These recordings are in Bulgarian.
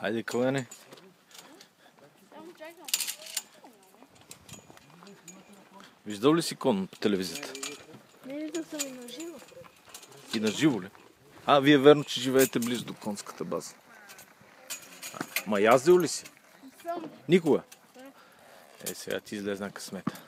Хайде, Каляне. Виждал ли си кон по телевизията? Не виждал съм и на живо. И на живо ли? Вие верно, че живеете близо до конската база. Ма яздил ли си? Съм. Никога? Сега ти излезна късмета.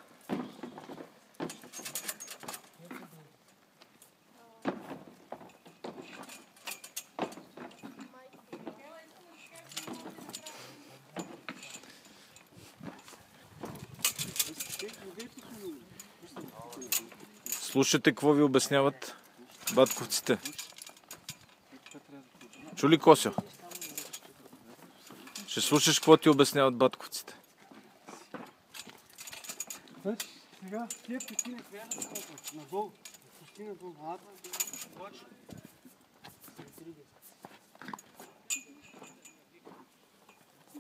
Слушайте какво ви обясняват батковците. Чули, Косьо? Ще слушаш какво ти обясняват батковците. Сега тия пустина трябва да скопат надолу. Пустина долу.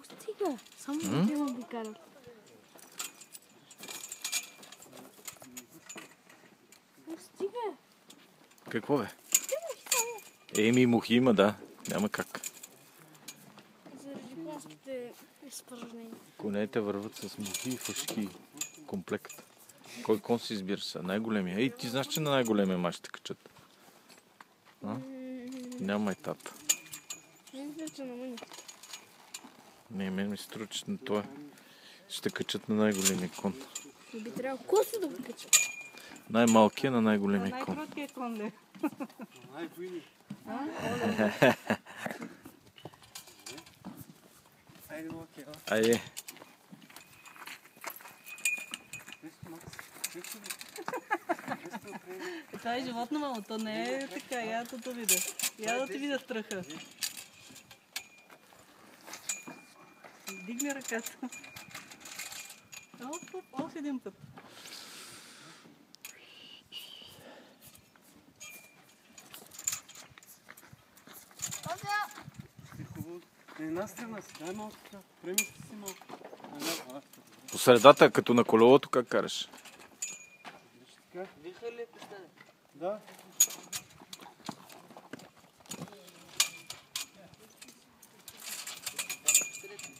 Стига, само да те ме карат. Стига. Какво бе? Еми, мухи има, да. Няма как. Заради конските изпражнения. Конете върват с мухи и фашки. Комплект. Кой кон си избира са? Най-големия. Ей, ти знаеш, че на най-големия май ще качат. Няма и тата. Не мисля, че на мъни. Не, мен ми се струва, че на това ще качат на най-големия кон. Би трябвало Косо да го кача. Най-малкият на най-големия кон. Най-кроткият кон ли? Най-буйни. Айде, окей. Айде. Това е животно, мамо, то не е така. Я да видя. Я да ти видя страха. Дигни ръката. Още един път. На една страна си, дай малко така. Премести си малко. По средата, като на колелото, как караш? Виха ли поставя? Да.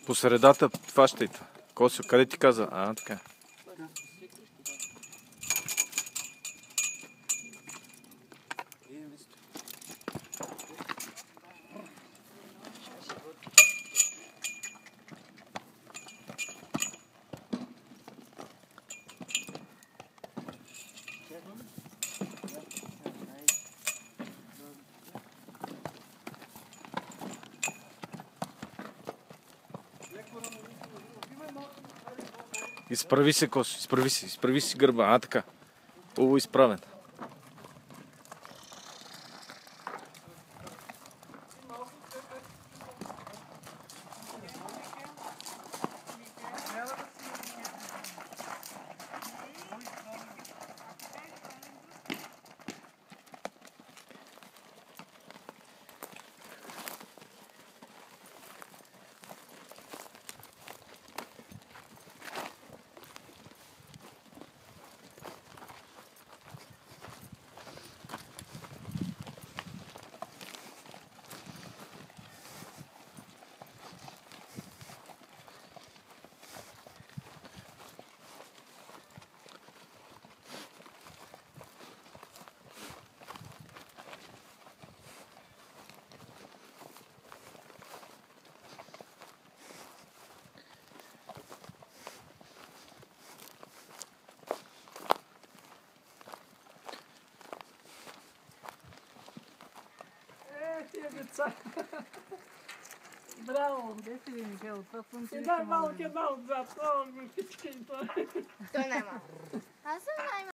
По средата, фащай това. Косо, къде ти каза? Така. Изправи се, Косо, изправи си гърба. Така. Хубаво изправен. Тия деца. Браво, де си ви, Михаил? Това слънце. Дай малък една отзад. Той не е малък. Аз съм най-малък.